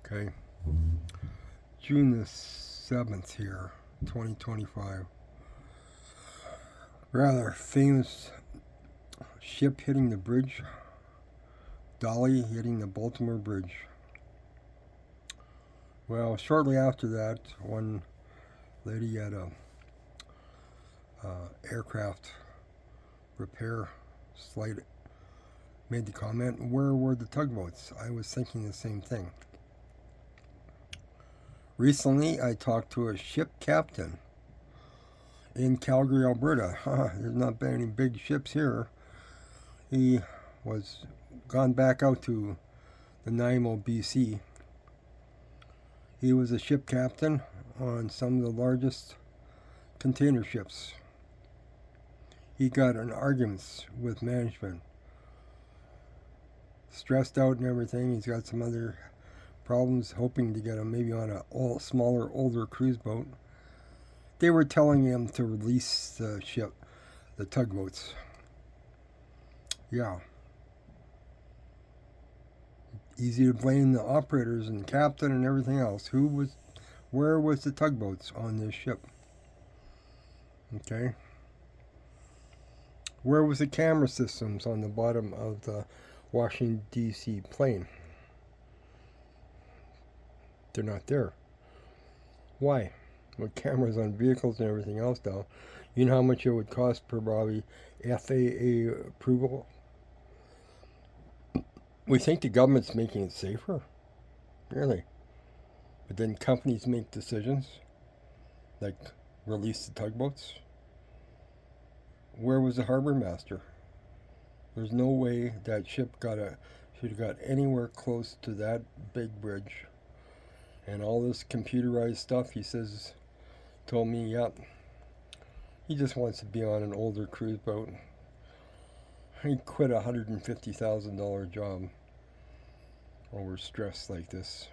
Okay, June the 7th here, 2025. Rather famous ship hitting the bridge, Dolly hitting the Baltimore Bridge. Well, shortly after that, one lady at a aircraft repair site made the comment, "Where were the tugboats?" I was thinking the same thing. Recently, I talked to a ship captain in Calgary, Alberta. There's not been any big ships here. He was gone back out to Nanaimo, BC. He was a ship captain on some of the largest container ships. He got in arguments with management, stressed out and everything. He's got some other problems, hoping to get him maybe on a smaller, older cruise boat. They were telling him to release the ship, the tugboats. Yeah. Easy to blame the operators and captain and everything else. Where was the tugboats on this ship? Okay. Where was the camera systems on the bottom of the Washington, D.C. plane? They're not there. Why? With cameras on vehicles and everything else now, you know how much it would cost per probably FAA approval? We think the government's making it safer. Really. But then companies make decisions, like release the tugboats. Where was the harbor master? There's no way that ship should have got anywhere close to that big bridge. And all this computerized stuff, he says, told me, yep, he just wants to be on an older cruise boat. He quit a $150,000 job over stress like this.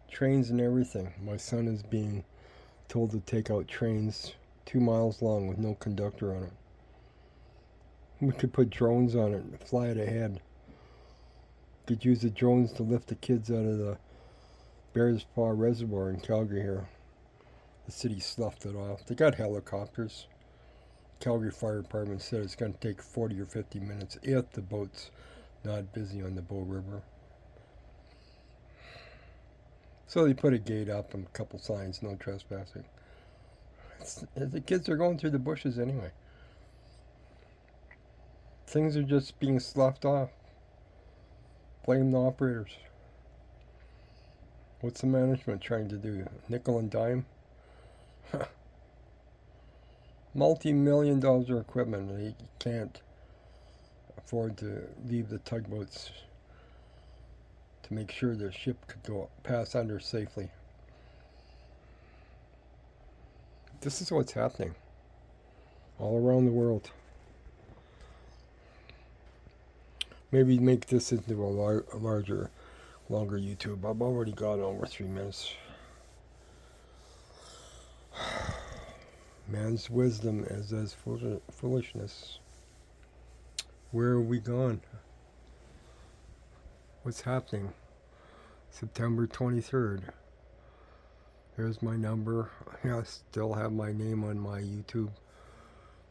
Trains and everything. My son is being told to take out trains 2 miles long with no conductor on it. We could put drones on it and fly it ahead. Could use the drones to lift the kids out of the Bears Paw Reservoir in Calgary here. The city sloughed it off. They got helicopters. Calgary Fire Department said it's going to take 40 or 50 minutes if the boat's not busy on the Bow River. So they put a gate up and a couple signs, no trespassing. The kids are going through the bushes anyway. Things are just being sloughed off. Blame the operators. What's the management trying to do? Nickel and dime? Multi-million dollars of equipment, and he can't afford to leave the tugboats to make sure the ship could pass under safely. This is what's happening all around the world. Maybe make this into a larger, longer YouTube. I've already gone over 3 minutes. Man's wisdom is as foolishness. Where are we gone? What's happening? September 23rd. Here's my number. I still have my name on my YouTube.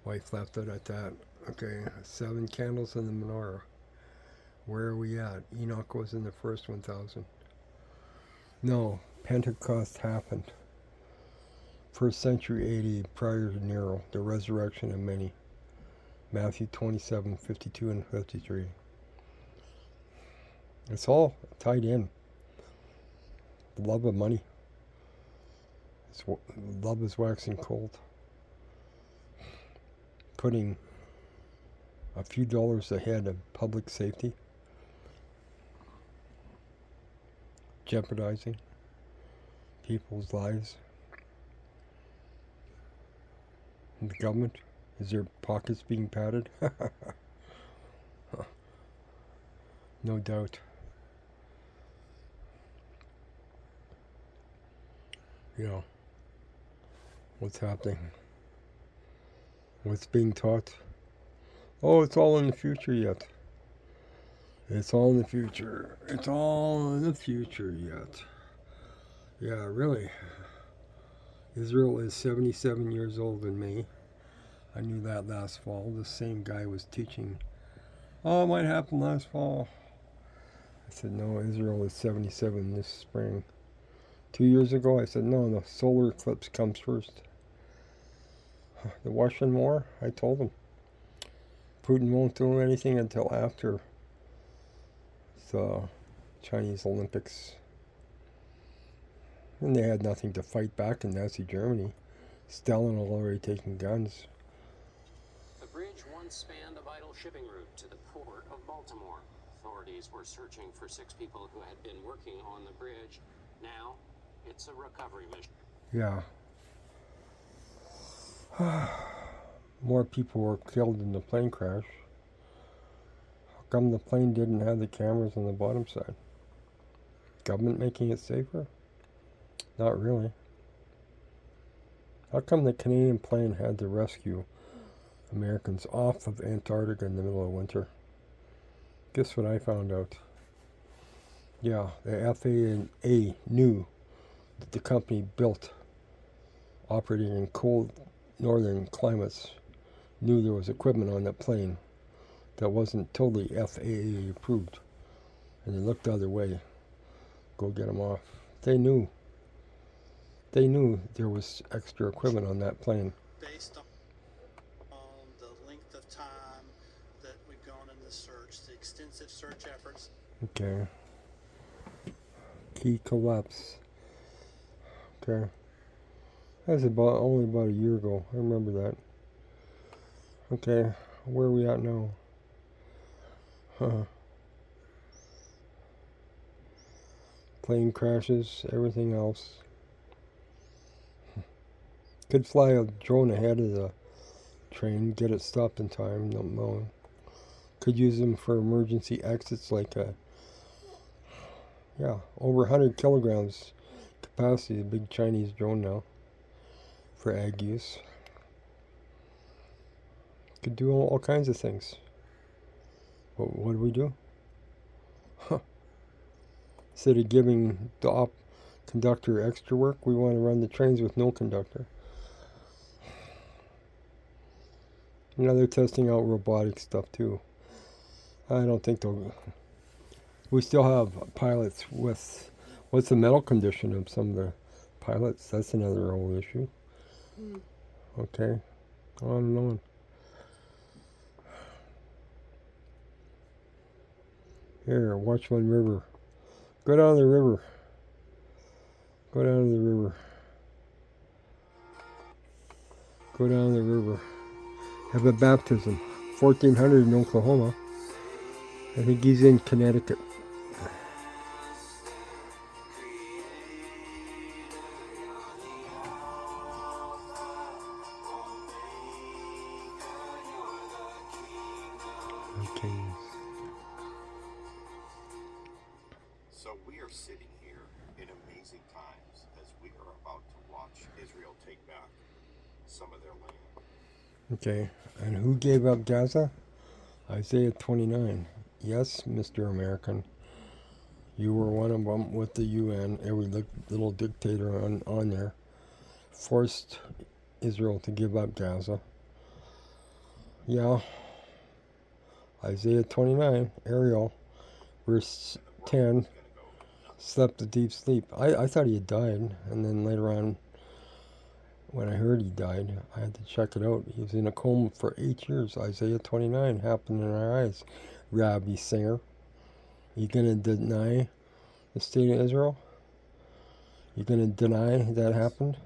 Wife left it at that. Okay, 7 candles in the menorah. Where are we at? Enoch was in the first 1,000. No, Pentecost happened. 1st century AD, prior to Nero, the resurrection of many. Matthew 27, 52 and 53. It's all tied in. The love of money. Love is waxing cold. Putting a few dollars ahead of public safety. Jeopardizing people's lives. And the government, is their pockets being padded? No doubt. Yeah. What's happening? What's being taught? Oh, it's all in the future yet. It's all in the future. It's all in the future yet. Yeah, really. Israel is 77 years old in May. I knew that last fall. The same guy was teaching. Oh, it might happen last fall. I said, no, Israel is 77 this spring. 2 years ago, I said, no, the solar eclipse comes first. The Russian war, I told him. Putin won't do anything until after the Chinese Olympics. And they had nothing to fight back in Nazi Germany. Stalin had already taken guns. The bridge once spanned a vital shipping route to the port of Baltimore. Authorities were searching for 6 people who had been working on the bridge. Now, it's a recovery mission. Yeah. More people were killed in the plane crash. How come the plane didn't have the cameras on the bottom side? Government making it safer? Not really. How come the Canadian plane had to rescue Americans off of Antarctica in the middle of winter? Guess what I found out? Yeah, the FAA knew that the company built, operating in cold northern climates, knew there was equipment on that plane that wasn't totally FAA approved. And they looked the other way. Go get them off. They knew. They knew there was extra equipment on that plane. Based on the length of time that we've gone in the search, the extensive search efforts. Okay. Key collapse. Okay. That was only about a year ago. I remember that. Okay. Where are we at now? Plane crashes, everything else. Could fly a drone ahead of the train, get it stopped in time, not knowing. Could use them for emergency exits, like over 100 kilograms capacity, a big Chinese drone now, for ag use. Could do all kinds of things. But what do we do? Instead of giving the conductor extra work, we want to run the trains with no conductor. Now they're testing out robotic stuff too. I don't think they'll. We still have pilots with. What's the mental condition of some of the pilots? That's another old issue. Okay, on and on. Here, Watchman River. Go down the river. Go down to the river. Go down the river. Have a baptism. 1400 in Oklahoma. I think he's in Connecticut. Okay. So we are sitting here in amazing times as we are about to watch Israel take back some of their land. Okay, and who gave up Gaza? Isaiah 29. Yes, Mr. American. You were one of them with the UN, every little dictator on there, forced Israel to give up Gaza. Yeah. Isaiah 29, Ariel, verse 10, slept a deep sleep. I thought he had died, and then later on, when I heard he died, I had to check it out. He was in a coma for 8 years. Isaiah 29 happened in our eyes. Rabbi Singer, you going to deny the state of Israel? You going to deny that happened?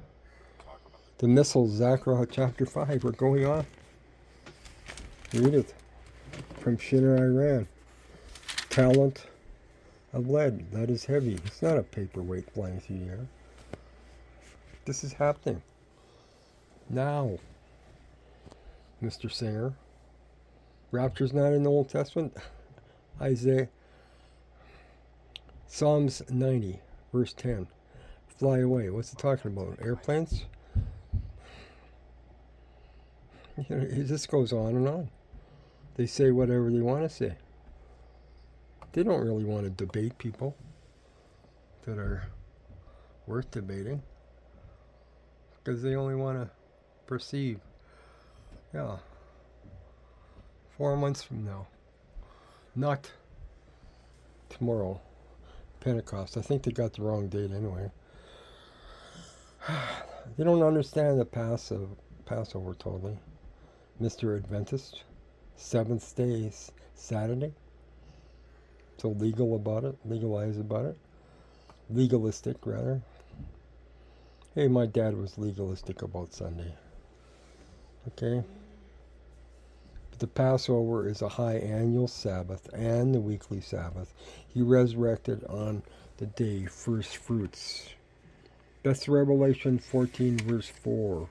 The missiles, Zechariah chapter 5, are going off. Read it. From Shinar, Iran. Talent of lead. That is heavy. It's not a paperweight flying through the air. This is happening. Now, Mr. Singer. Rapture's not in the Old Testament. Isaiah. Psalms 90, verse 10. Fly away. What's it talking about? Airplanes? You know, it just goes on and on. They say whatever they want to say. They don't really want to debate people that are worth debating, because they only want to perceive. Yeah. 4 months from now. Not tomorrow. Pentecost. I think they got the wrong date anyway. They don't understand the Passover totally. Mr. Adventist. Seventh day is Saturday. So legal about it. Legalize about it. Legalistic, rather. Hey, my dad was legalistic about Sunday. Okay? But the Passover is a high annual Sabbath and the weekly Sabbath. He resurrected on the day first fruits. That's Revelation 14 verse 4.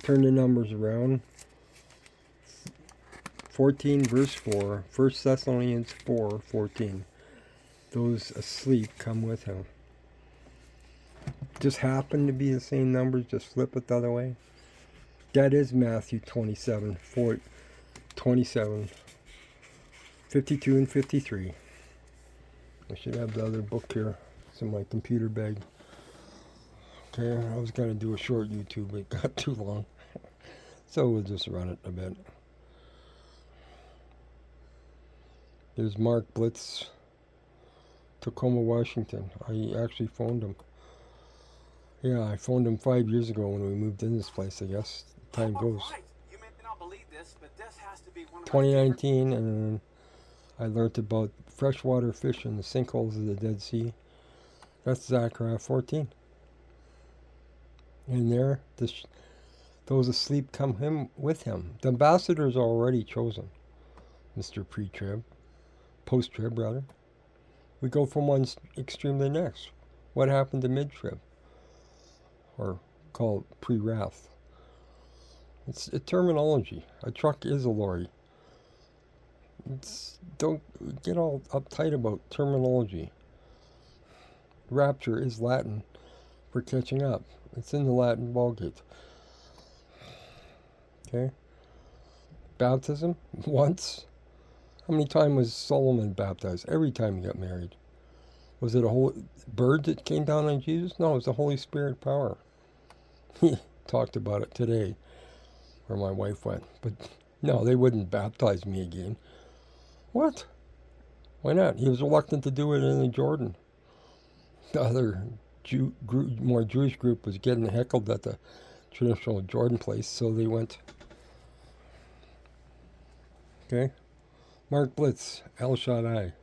Turn the numbers around. 14 verse 4. 1 Thessalonians 4:14. Those asleep come with him. Just happen to be the same numbers, just flip it the other way. That is Matthew 27, 52 and 53. I should have the other book here. It's in my computer bag. Okay, I was going to do a short YouTube, but it got too long. So we'll just run it a bit. There's Mark Blitz, Tacoma, Washington. I actually phoned him. Yeah, I phoned him 5 years ago when we moved in this place, I guess. Time goes. Right. You may not believe this, but this has to be one of 2019, and I learned about freshwater fish in the sinkholes of the Dead Sea. That's Zechariah 14. And there, those asleep come with him. The ambassadors are already chosen, Mr. Pre-trib, post-trib rather. We go from one extreme to the next. What happened to mid-trib? Or called pre-wrath. It's a terminology. A truck is a lorry. Don't get all uptight about terminology. Rapture is Latin for catching up. It's in the Latin Vulgate. Okay? Baptism? Once. How many times was Solomon baptized? Every time he got married. Was it a whole bird that came down on Jesus? No, it was the Holy Spirit power. He talked about it today, where my wife went. But no, they wouldn't baptize me again. What? Why not? He was reluctant to do it in the Jordan. The other more Jewish group was getting heckled at the traditional Jordan place, so they went. Okay? Mark Blitz, El Shaddai.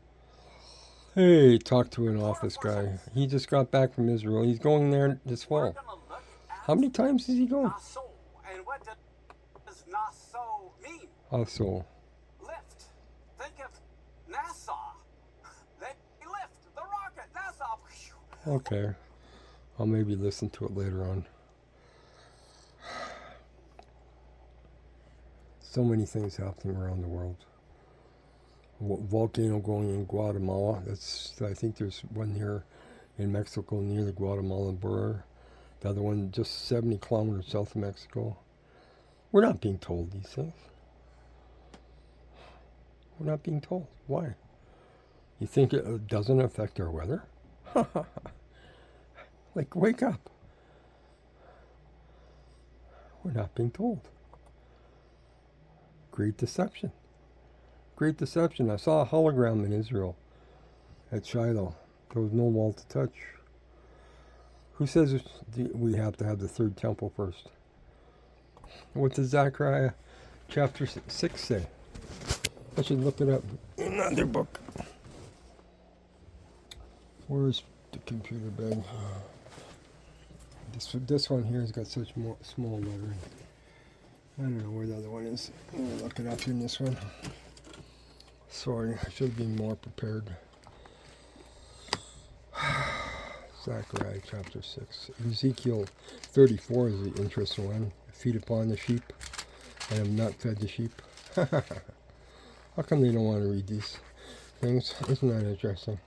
Hey, talk to an office guy. He just got back from Israel. He's going there this fall. How many times is he going? And what does Naso mean? Also. Lift. Think of NASA. They lift the rocket. NASA. Okay. I'll maybe listen to it later on. So many things happening around the world. Volcano going in Guatemala. I think there's one here in Mexico near the Guatemalan border. The other one just 70 kilometers south of Mexico. We're not being told these things. We're not being told. Why? You think it doesn't affect our weather? Like, wake up. We're not being told. Great deception. Great deception. I saw a hologram in Israel at Shiloh. There was no wall to touch. Who says we have to have the third temple first? What does Zechariah chapter 6 say? I should look it up in another book. Where's the computer bag? This one here has got such small lettering. I don't know where the other one is. I'm going to look it up in this one. Sorry, I should have been more prepared. Zechariah chapter 6. Ezekiel 34 is the interesting one. Feed upon the sheep. I have not fed the sheep. How come they don't want to read these things? Isn't that interesting?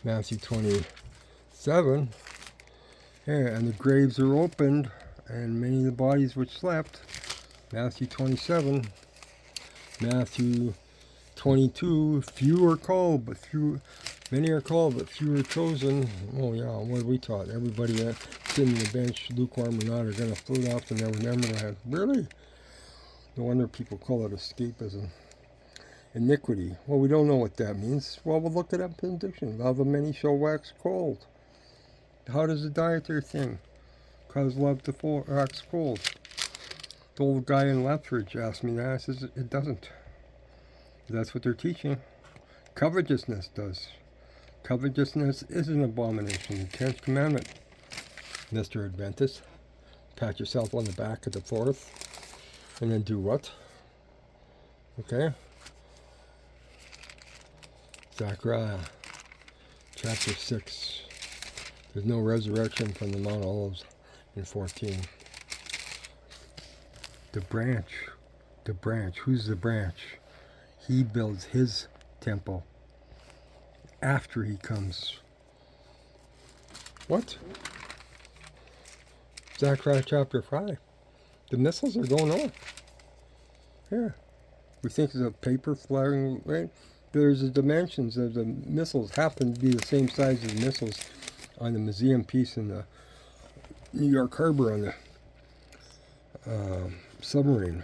Matthew 27. Yeah, and the graves are opened, and many of the bodies which slept. Matthew 27. Matthew 22, few are called, but few, many are called, but few are chosen. Oh yeah, what we taught. Everybody sitting on the bench, lukewarm or not, are going to float off to never land. Really? No wonder people call it escapism. Iniquity. Well, we don't know what that means. Well, we'll look it up in the dictionary. Love of many shall wax cold. How does the dietary thing cause love to wax cold? The old guy in Lethbridge asked me that. I says, it doesn't. That's what they're teaching. Covetousness does. Covetousness is an abomination. The 10th commandment. Mr. Adventist, pat yourself on the back at the 4th, and then do what? Okay? Zechariah chapter 6. There's no resurrection from the Mount Olives in 14. The branch. The branch. Who's the branch? He builds his temple after he comes. What? Zechariah chapter 5. The missiles are going off. Yeah. We think it's a paper flying, right? There's the dimensions of the missiles happen to be the same size as missiles on the museum piece in the New York Harbor on the submarine.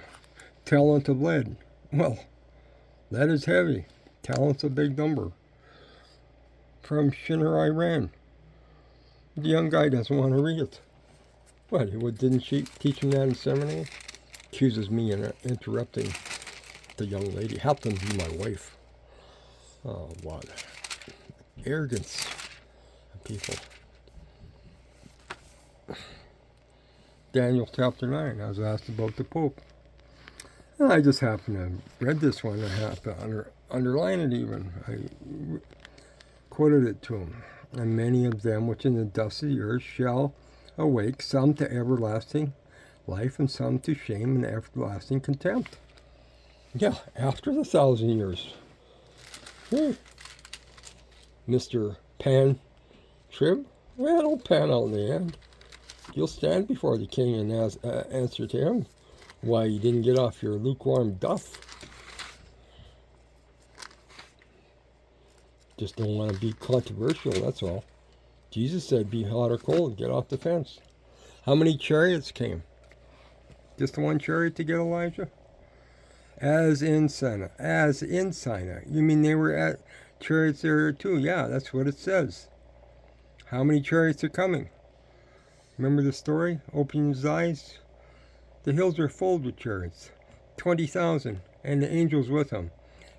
Talent of lead. Well, lead is heavy. Talent's a big number. From Shinner, Iran. The young guy doesn't want to read it. What, didn't she teach him that in seminary? Accuses me of interrupting the young lady. Happened to be my wife. Oh, what? Arrogance of people. Daniel chapter 9. I was asked about the Pope. And I just happened to read this one. I happened to underline it even. I quoted it to him. And many of them which in the dust of the earth shall awake, some to everlasting life, and some to shame and everlasting contempt. Yeah, after the 1,000 years. Mr. Pan Trib, well, it'll pan out in the end. You'll stand before the king and answer to him why you didn't get off your lukewarm duff. Just don't want to be controversial, that's all. Jesus said, be hot or cold, get off the fence. How many chariots came? Just one chariot to get Elijah? As in Sinai. As in Sinai. You mean they were at chariots there too? Yeah, that's what it says. How many chariots are coming? Remember the story? Open his eyes. The hills are full with chariots. 20,000. And the angels with them.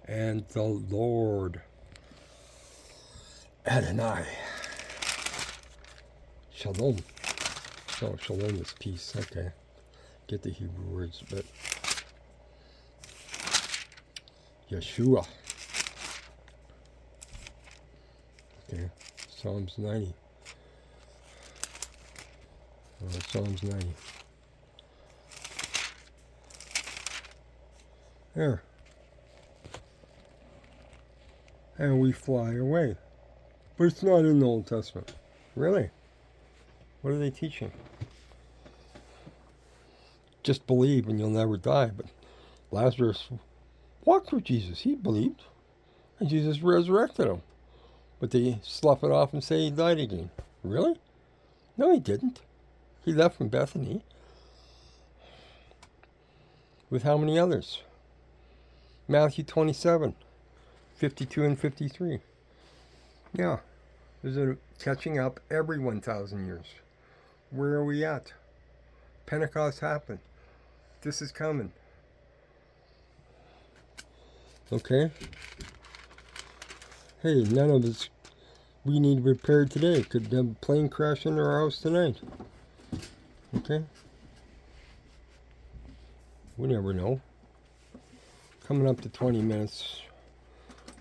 And the Lord. Adonai. Shalom. Oh, shalom is peace. Okay. Get the Hebrew words, but Yeshua. Okay. Psalms 90. Psalms 90. There. And we fly away. But it's not in the Old Testament. Really? What are they teaching? Just believe and you'll never die. But Lazarus walked with Jesus. He believed. And Jesus resurrected him. But they slough it off and say he died again. Really? No, he didn't. He left from Bethany. With how many others? Matthew 27, 52 and 53. Yeah. There's a catching up every 1,000 years. Where are we at? Pentecost happened. This is coming. Okay? Hey, none of us, we need repaired today. Could have a plane crash into our house tonight. Okay? We never know. Coming up to 20 minutes.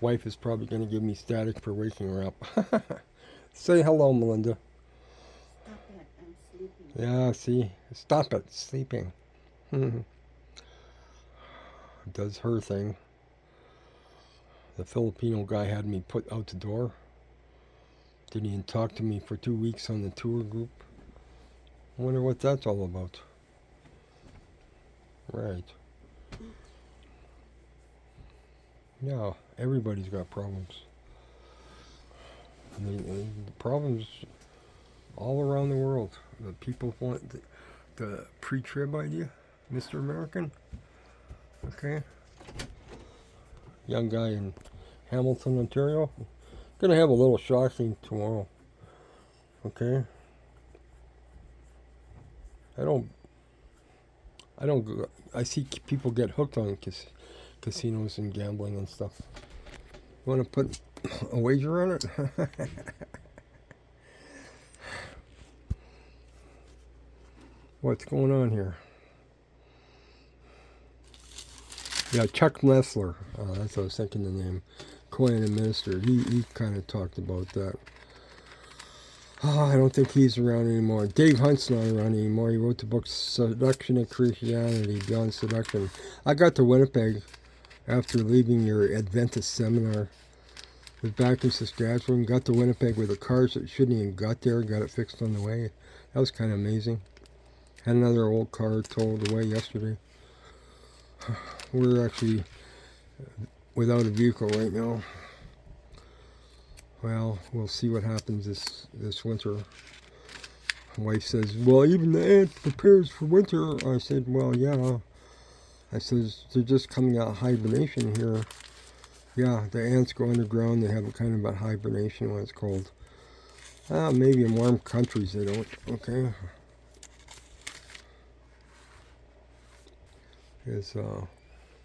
Wife is probably going to give me static for waking her up. Say hello, Melinda. Stop it, I'm sleeping. Yeah, see? Stop it, sleeping. Does her thing. The Filipino guy had me put out the door. Didn't even talk to me for 2 weeks on the tour group. I wonder what that's all about. Right. Yeah, everybody's got problems. The problems all around the world. The people want the pre-trib idea, Mr. American. Okay, young guy in Hamilton, Ontario. Gonna have a little shocking tomorrow. Okay, I don't. I see people get hooked on casinos and gambling and stuff. Want to put a wager on it? What's going on here? Yeah, Chuck Messler. That's what I was thinking the name. Coin and Minister. He kind of talked about that. Oh, I don't think he's around anymore. Dave Hunt's not around anymore. He wrote the book Seduction and Christianity, Beyond Seduction. I got to Winnipeg after leaving your Adventist seminar. Was back in Saskatchewan. Got to Winnipeg with the cars that shouldn't even got there. Got it fixed on the way. That was kind of amazing. Had another old car towed away yesterday. We're actually without a vehicle right now. Well, we'll see what happens this winter. My wife says, well, even the ant prepares for winter. I said, well, yeah. I says, they're just coming out of hibernation here. Yeah, the ants go underground. They have a kind of a hibernation when it's cold. Maybe in warm countries they don't. Okay. It's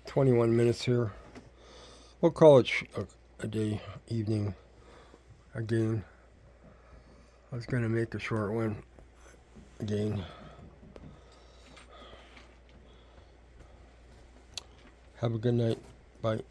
21 minutes here. We'll call it a day, evening, again. I was going to make a short one again. Have a good night. Bye.